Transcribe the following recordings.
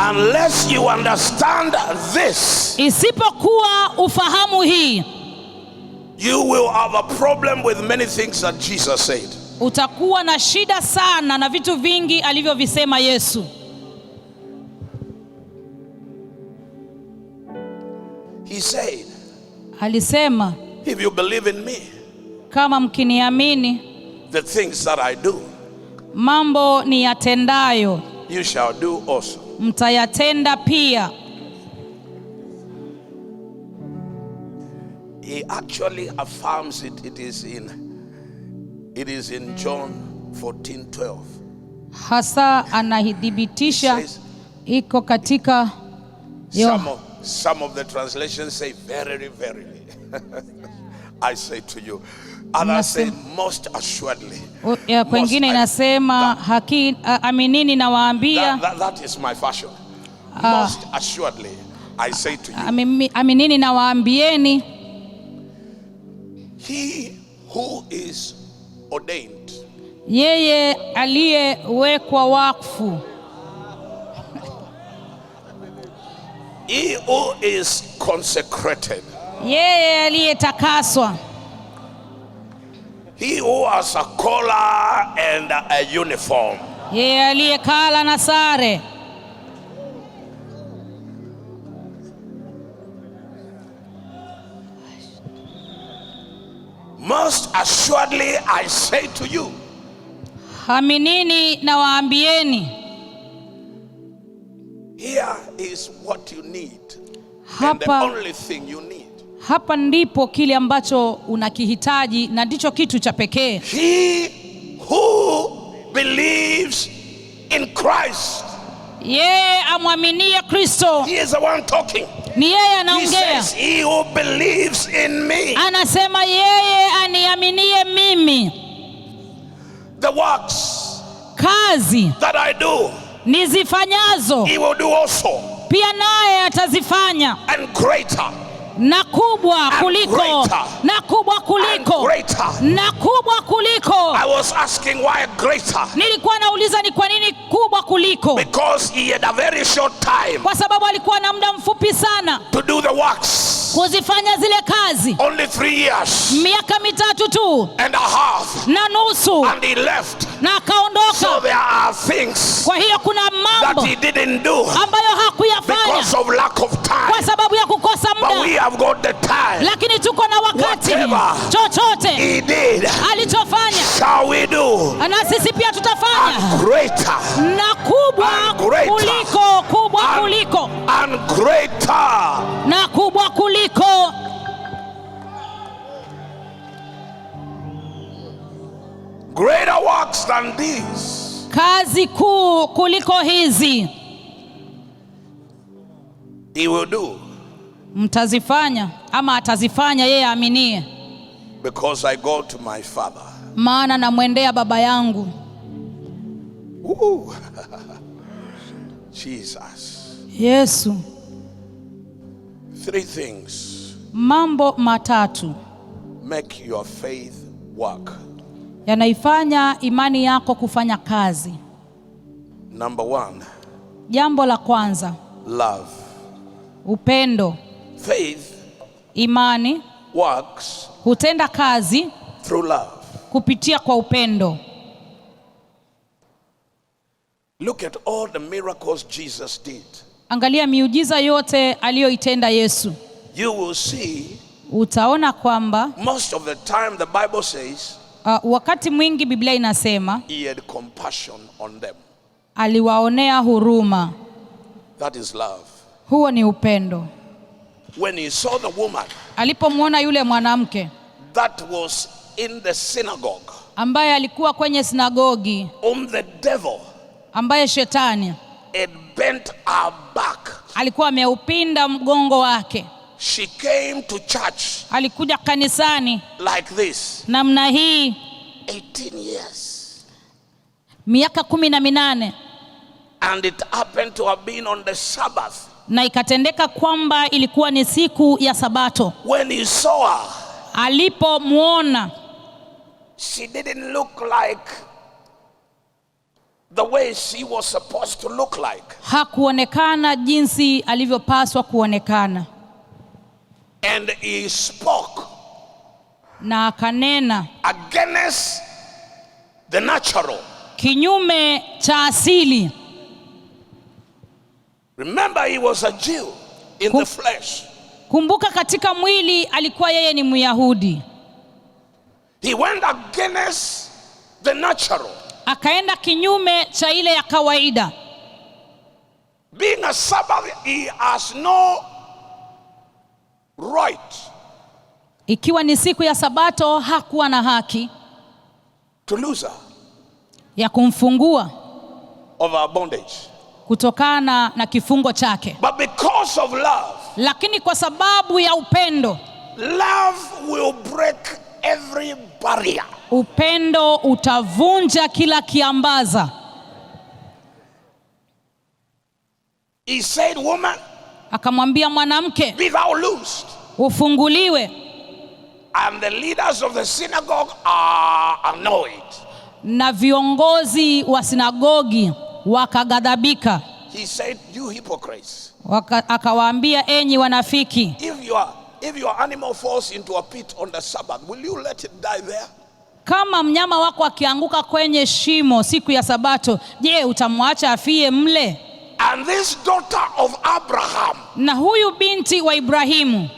Unless you understand this, isipokuwa ufahamu hii, you will have a problem with many things that Jesus said. Utakuwa na shida sana na vitu vingi alivyovisema Yesu. He said, alisema, if you believe in me, kama mkiniamini, the things that I do, mambo ni yatendayo, you shall do also. Mtayatenda pia. He actually affirms it. It is in John 14:12. Hasa anahidhibitisha, iko katika some of the translations say verily, verily. I say to you. Others say most assuredly. Kwengine inasema aminini na waambia. That is my version. Most assuredly, I say to you. Aminini na waambieni. He who is ordained, yeye aliyewekwa wakfu, he who is consecrated, yeye aliyetakaswa, he who has a collar and a uniform, yeye aliyekala na sare. Most assuredly I say to you, aminini na waambieni. Here is what you need, and the only thing you need. Hapa ndipo kile ambacho unakihitaji na ndicho kitu cha pekee. He who believes in Christ, yeye amwaminie Kristo. He is the one talking. Ni yeye anaongea. He says, he who believes in me, anasema yeye aniaminie mimi, the works kazi that I do, nizifanyazo, he will do also, pia naye atazifanya, and greater, na kubwa kuliko, na kubwa kuliko, na kubwa kuliko. I was asking why greater. Nilikuwa nauliza ni kwa nini kubwa kuliko? Because he had a very short time, kwa sababu alikuwa na muda mfupi sana to do the works, kuzifanya zile kazi. Only 3 years, miaka 3 tu and a half, na nusu, and he left. Na akaondoka. So there are things kwa hiyo kuna mambo that he didn't do ambayo hakuyafanya because of lack of time, kwa sababu ya kukosa muda. But we have got the time. Lakini tuko na wakati. Whatever chochote he did, alichofanya, shall we do, na sisi pia tutafanya, and greater, na kubwa kuliko, kubwa kuliko, and greater, na kubwa kuliko. Greater works than these, kazi kuu kuliko hizi, he will do, mtazifanya ama atazifanya yeye aaminie. Because I go to my Father. Maana namwendea Baba yangu. Jesus. Yesu. 3 things. Mambo matatu Make your faith work. Yanaifanya imani yako kufanya kazi. Number 1. Jambo la kwanza, love. Upendo. Faith, imani, works, hutenda kazi through love. Kupitia kwa upendo. Look at all the miracles Jesus did. Angalia miujiza yote aliyoitenda Yesu. You will see, utaona kwamba most of the time the Bible says, wakati mwingi Biblia inasema he had compassion on them. Aliwaonea huruma. That is love. Huo ni upendo. When he saw the woman, alipomwona yule mwanamke that was in the synagogue, ambaye alikuwa kwenye sinagogi, the devil, ambaye shetani had bent her back, alikuwa ameupinda mgongo wake. She came to church, alikuja kanisani like this, namna hii, 18 years, miaka 18. And it happened to have been on the Sabbath. Na ikatendeka kwamba ilikuwa ni siku ya Sabato. When he saw her, alipomwona, she didn't look like the way she was supposed to look like. Hakuonekana jinsi alivyopaswa kuonekana. And he spoke na akanena against the natural, kinyume cha asili. Remember, he was a Jew in the flesh. Kumbuka katika mwili alikuwa yeye ni Myahudi. He went against the natural. Akaenda kinyume cha ile ya kawaida. Being a Sabbath, he has no right. Ikiwa ni siku ya Sabato, hakuwa na haki to lose her ya kumfungua of our bondage, kutokana na kifungo chake. But because of love, lakini kwa sababu ya upendo, love will break every barrier. Upendo utavunja kila kiambaza. He said, woman, akamwambia mwanamke, be thou loosed. Ufunguliwe. And the leaders of the synagogue are annoyed. Na viongozi wa sinagogi wakagadhabika. He said, you hypocrites. Akawaambia, enyi wanafiki. If your animal falls into a pit on the Sabbath, will you let it die there? Kama mnyama wako akianguka kwenye shimo siku ya Sabato, je, utamwacha afie mle? And this daughter of Abraham, na huyu binti wa Ibrahimu,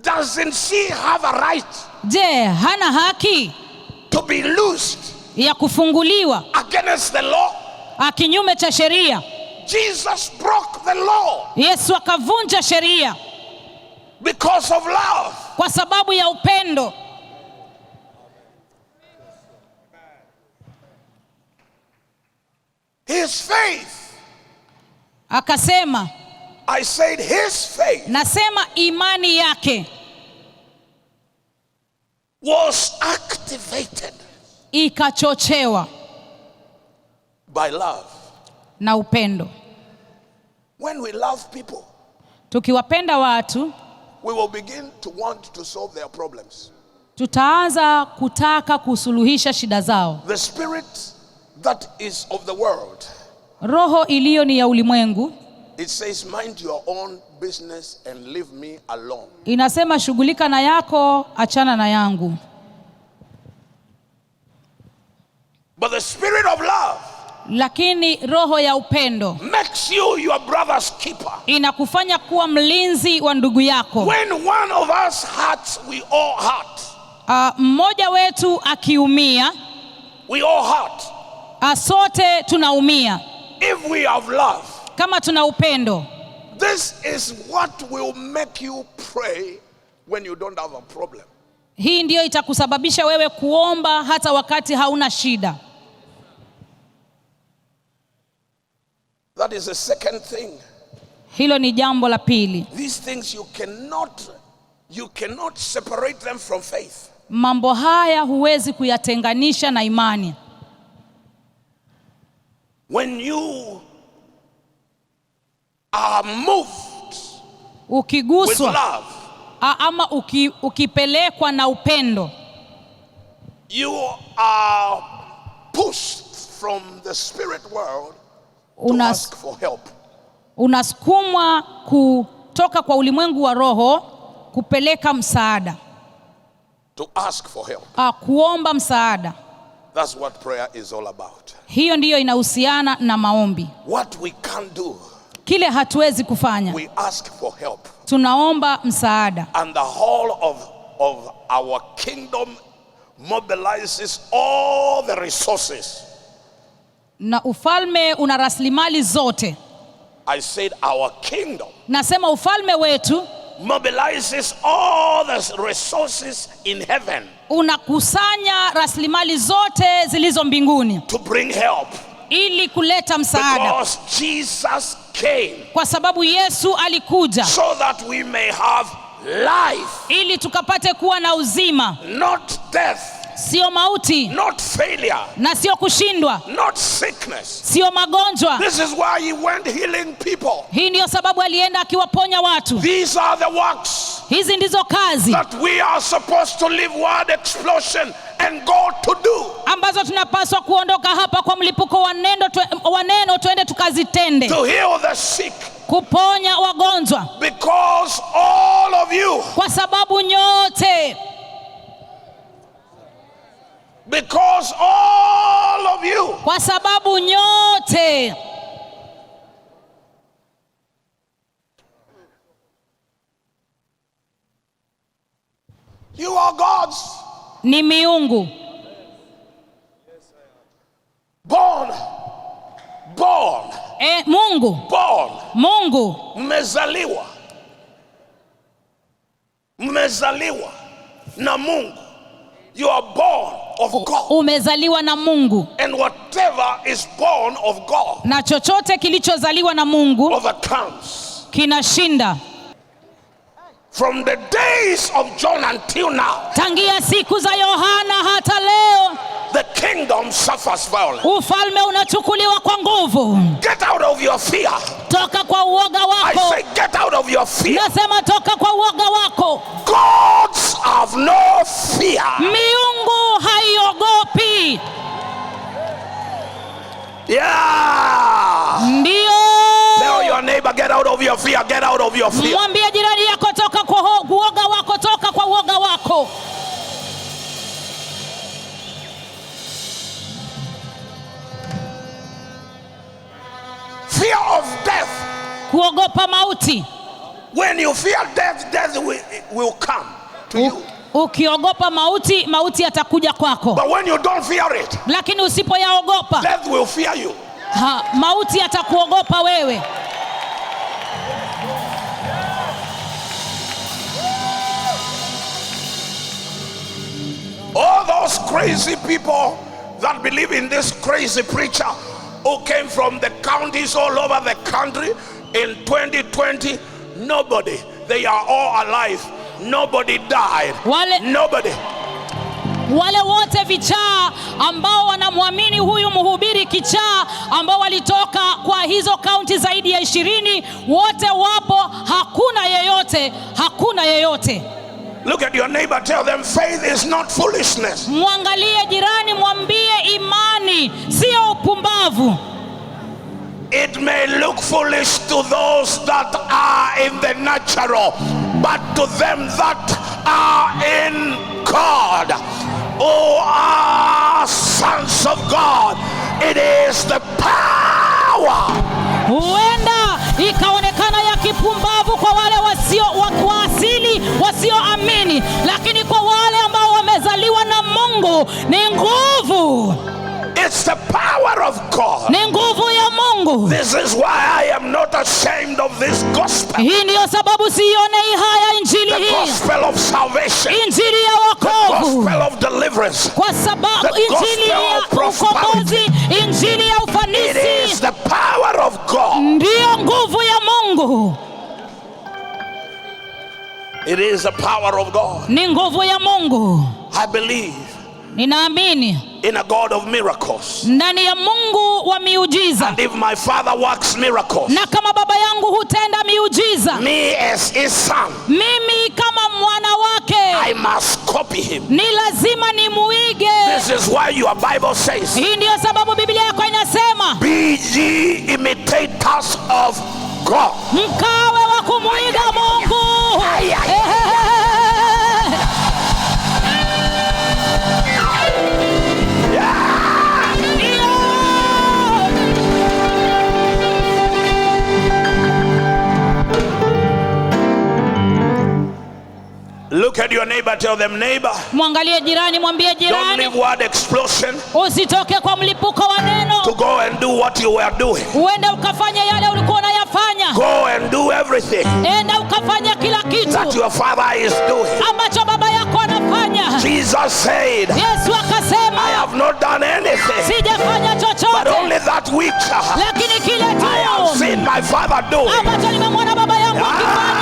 doesn't she have a right? Je, hana haki to be loosed ya kufunguliwa against the law? Kinyume cha sheria. Jesus broke the law. Yesu akavunja sheria because of love. Kwa sababu ya upendo. His faith. Akasema, I said his faith. Nasema imani yake was activated. Ikachochewa by love. Na upendo. When we love people, tukiwapenda watu, we will begin to want to solve their problems. Tutaanza kutaka kusuluhisha shida zao. The spirit that is of the world, roho iliyo ni ya ulimwengu, it says mind your own business and leave me alone. Inasema shughulika na yako, achana na yangu. But the spirit of love, lakini roho ya upendo, makes you your brother's keeper. Inakufanya kuwa mlinzi wa ndugu yako. When one of us hurts, we all hurt. Mmoja wetu akiumia, we all hurt. Sote tunaumia. If we have love, kama tuna upendo, this is what will make you pray when you don't have a problem. Hii ndio itakusababisha wewe kuomba hata wakati hauna shida. That is the second thing. Hilo ni jambo la pili. These things you cannot separate them from faith. Mambo haya huwezi kuyatenganisha na imani. When you are moved ukiguswa with love, ama ukipelekwa na upendo, you are pushed from the spirit world to ask for help. Unasukumwa kutoka kwa ulimwengu wa roho kupeleka msaada. To ask for help. Kuomba msaada. That's what prayer is all about. Hiyo ndiyo inahusiana na maombi. What we can't do, kile hatuwezi kufanya, we ask for help. Tunaomba msaada. And the whole of our kingdom mobilizes all the resources. Na ufalme una rasilimali zote. I said our kingdom. Nasema ufalme wetu mobilizes all the resources in heaven. Unakusanya rasilimali zote zilizo mbinguni. To bring help. Ili kuleta msaada. Because Jesus came. Kwa sababu Yesu alikuja. So that we may have life. Ili tukapate kuwa na uzima. Not death. sio mauti, not failure, na sio kushindwa, not sickness. sio magonjwa. This is why he went healing people. Hii ndiyo sababu alienda akiwaponya watu. These are the works Hizi ndizo kazi that we are supposed to leave Word Explosion and go to do. ambazo tunapaswa kuondoka hapa kwa mlipuko wa neno tuende tukazitende. To heal the sick. Kuponya wagonjwa. Because all of you. Kwa sababu nyote. Because all of you. Kwa sababu nyote. You are God's. Ni miungu. Born. Mungu. Mmezaliwa na Mungu. You are born of God. Umezaliwa na Mungu. And whatever is born of God, na chochote kilichozaliwa na Mungu overcomes. Kinashinda. From the days of John until now, tangia siku za Yohana hata leo, the kingdom suffers violence. Ufalme unachukuliwa kwa nguvu. Get out of your fear. Toka kwa uoga wako. I say get out of your fear. Nasema toka kwa uoga wako. Gods have no fear. Miungu haiogopi. Yeah. Ndio. Tell your neighbor, get out of your fear. Get out of your fear. Mwambie jirani yako toka kwa uoga wako, toka kwa uoga wako. Fear of death. Kuogopa mauti. When you fear death, death will come to you. Ukiogopa mauti, mauti yatakuja kwako. But when you don't fear it, lakini usipoyaogopa, death will fear you. Mauti yatakuogopa wewe. All those crazy people that believe in this crazy preacher who came from the counties all over the country in 2020, nobody, they are all alive. Nobody died. Nobody. Wale wote vichaa ambao wanamwamini huyu mhubiri kichaa, ambao walitoka kwa hizo kaunti zaidi ya 20, wote wapo, hakuna yeyote. Look at your neighbor, tell them faith is not foolishness. Mwangalie jirani, mwambie imani sio upumbavu. It may look foolish to those that are in the natural, but to them that are in God, who are sons of God, it is the power. Huenda ikaonekana ya kipumbavu kwa wale wa asili wasioamini, lakini kwa wale ambao wamezaliwa na Mungu ni nguvu. It's the power of God. Ni nguvu ya Mungu. This is why I am not ashamed of this gospel. Hii ndio sababu sionei haya injili hii. The gospel of salvation. Injili ya wokovu. The gospel of deliverance. Kwa sababu injili ya ukombozi, injili ya ufanisi. It is the power of God. Ndio nguvu ya Mungu. It is the power of God. Ni nguvu ya Mungu. I believe. Ninaamini in a God of miracles. Ndani ya Mungu wa miujiza. And if my Father works miracles, na kama baba yangu hutenda miujiza, me as his son, mimi kama mwana wake, I must copy him. Ni lazima nimuige. This is why your Bible says, hii ndio sababu Biblia yako inasema, be ye imitators of God. Mkawe wa kumuiga Mungu. Look at your neighbor, tell them, neighbor, mwangalie jirani, mwambie jirani, don't leave word explosion, usitoke kwa mlipuko wa neno, to go and do what you were doing. Uende ukafanya yale ulikuwa unayafanya. Go and do everything. Enda ukafanya kila kitu that your father is doing. ambacho baba yako anafanya. Jesus said, Yesu akasema, I have not done anything, sijafanya chochote, but only that which lakini kile tu I have seen my father doing. ambacho nimemwona baba yangu akifanya.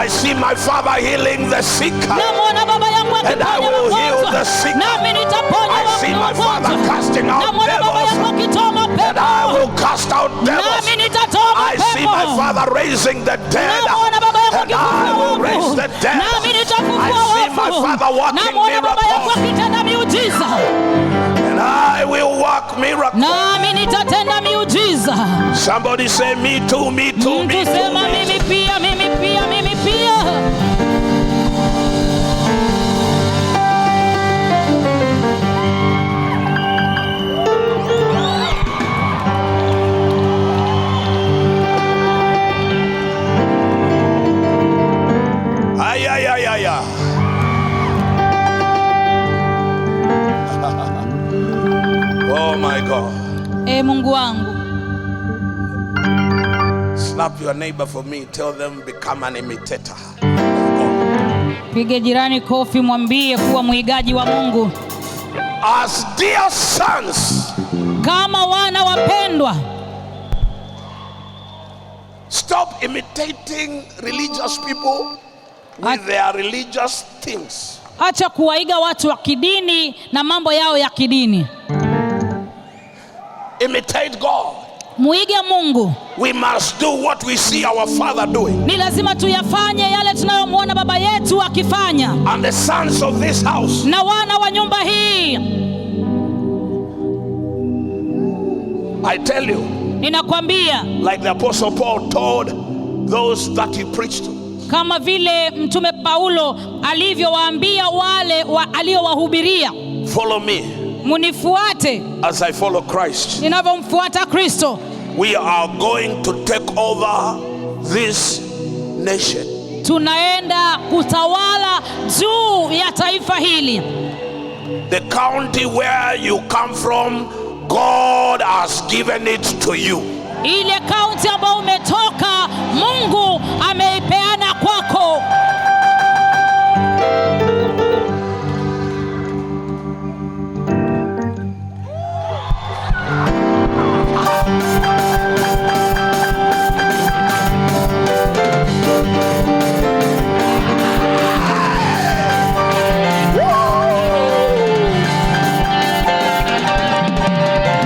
I see my Father healing the sick. Namwona baba yangu And I akiponya will heal wagonjwa, the sick. nami nitaponya I see my Father casting out Namwona baba yangu devils. akitoa And I mapepo, will cast out devils. nami nitatoa I see my mapepo. Father raising the dead. Namwona baba yangu And I will akifufua raise wafu, the dead. nami I nitafufua see my wafu. Father working Namwona baba yangu miracles. akitenda miujiza, And I will work miracles. nami nitatenda miujiza. Somebody say me too, me too, me Mtu too. sema mimi pia, mimi pia, mimi pia. Ay, ay, ay, ay, ay. Oh my God. Mungu wangu, Slap your neighbor for me. Tell them become an imitator of God. pige jirani kofi, mwambie kuwa mwigaji wa Mungu. As dear sons, Kama wana wapendwa, stop imitating religious people with their religious things. acha kuwaiga watu wa kidini na mambo yao ya kidini. Imitate God. Muige Mungu. We must do what we see our Father doing. Ni lazima tuyafanye yale tunayomwona baba yetu akifanya. And the sons of this house, Na wana wa nyumba hii, I tell you, ninakwambia, like the Apostle Paul told those that he preached to, kama vile mtume Paulo alivyowaambia wale aliowahubiria, follow me munifuate as I follow Christ. ninavyomfuata Kristo. We are going to take over this nation. Tunaenda kutawala juu ya taifa hili. The county where you come from, God has given it to you. Ile kaunti ambayo umetoka, Mungu ameipeana kwako.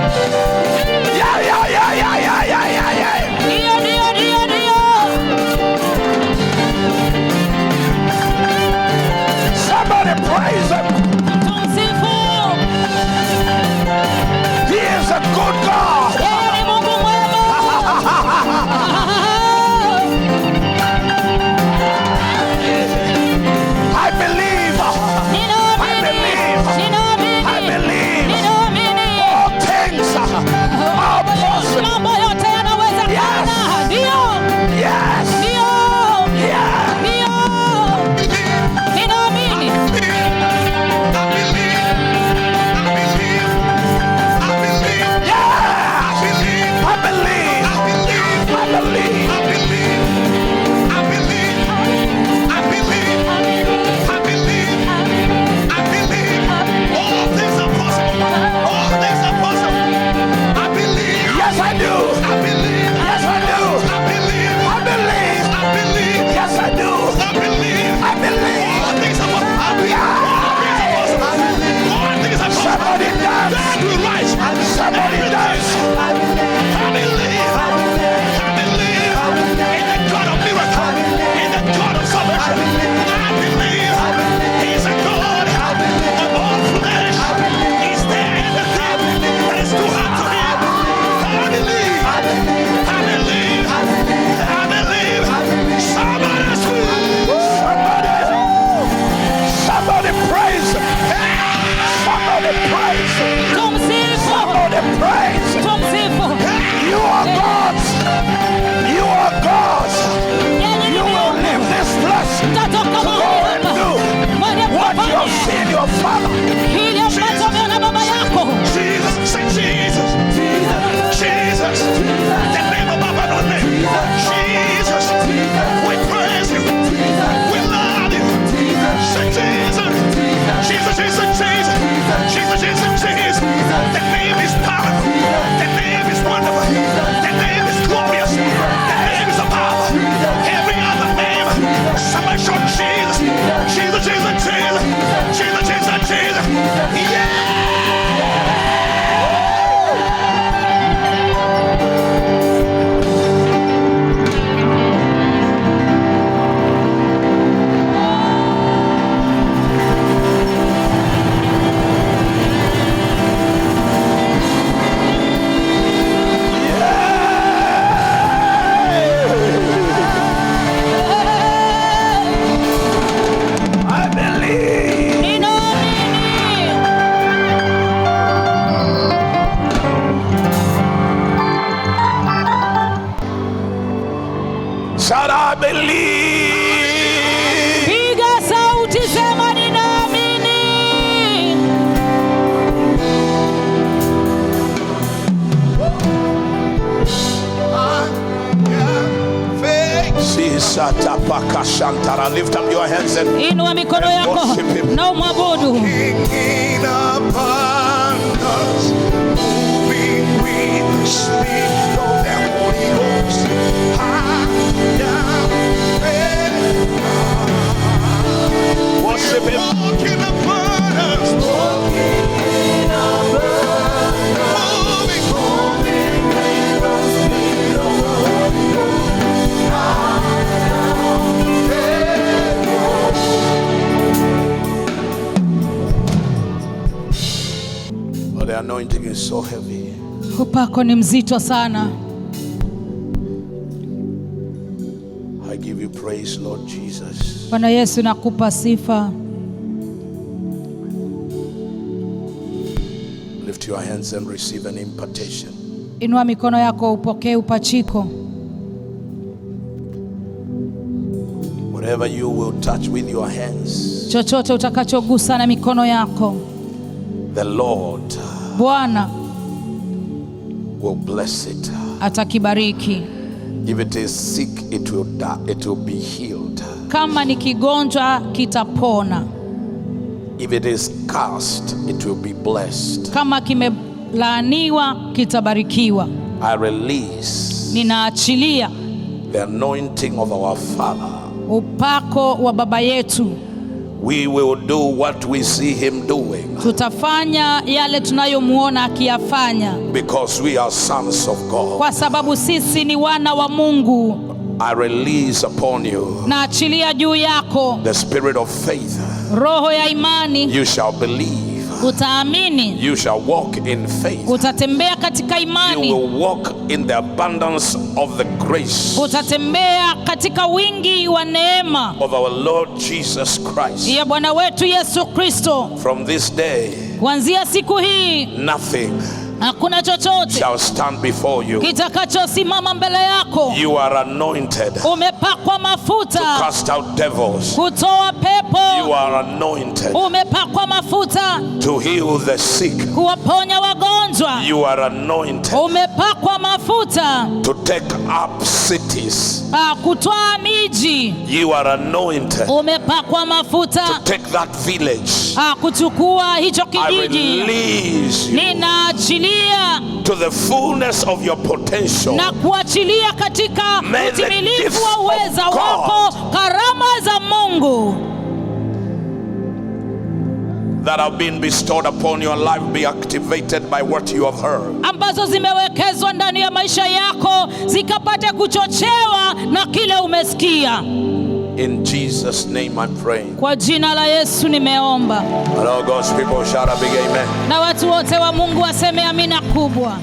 Yeah, yeah, yeah, yeah, yeah, yeah, yeah, yeah. Ndio, ndio, ndio, ndio. Somebody praise him. Tumsifu. He is a good God. Yeye ni Mungu mwema. I believe. I believe. All things are possible. Mambo yote yanawezekana. Ndio, Yes. ndio, Yeah. ndio. Ninaamini. Yeah. I believe. I believe. Yes, I do. Yes, I do. I believe. Yes, I do. I believe. Somebody dance. Somebody dance. Somebody praise him. Somebody praise him. Tumsifu. Somebody praise him. Tumsifu. Lift up your hands and inua mikono yako na umwabudu. In abundance, moving with the Spirit of the Holy Ghost. Worship Him. Walk in abundance. The anointing is so heavy. Upako ni mzito sana. I give you praise, Lord Jesus. Bwana Yesu, nakupa sifa. Lift your hands and receive an impartation. Inua mikono yako upokee upachiko. Whatever you will touch with your hands, chochote utakachogusa na mikono yako, the Lord Bwana will bless it. Atakibariki. If it is sick, it will be healed. Kama ni kigonjwa kitapona. If it is cursed, it will be blessed. Kama kimelaaniwa kitabarikiwa. I release ninaachilia the anointing of our Father. Upako wa baba yetu. We will do what we see him doing. Tutafanya yale tunayomuona akiyafanya. Because we are sons of God. Kwa sababu sisi ni wana wa Mungu. I release upon you naachilia juu yako the spirit of faith. Roho ya imani. You shall believe. Utaamini. You shall walk in faith. Utatembea katika imani. You will walk in the abundance of the grace. Utatembea katika wingi wa neema of our Lord Jesus Christ. Ya Bwana wetu Yesu Kristo. From this day, kuanzia siku hii, nothing hakuna chochote shall stand before you. kitakachosimama mbele yako. You are anointed. Umepakwa mafuta. To cast out devils. Kutoa pepo. You are anointed. Umepakwa mafuta. To heal the sick. Kuwaponya wagonjwa. You are anointed. Umepakwa mafuta. To take up cities. Kutoa miji. You are anointed. Umepakwa mafuta. To take that village. Kuchukua hicho kijiji. I release you. Ninaachilia to the fullness of your potential. Na kuachilia katika utimilifu wa uweza wako, karama za Mungu that have been bestowed upon your life be activated by what you have heard. Ambazo zimewekezwa ndani ya maisha yako zikapate kuchochewa na kile umesikia. In Jesus' name I pray. Kwa jina la Yesu nimeomba. And all God's people shout a big amen. Na watu wote wa Mungu waseme amina kubwa.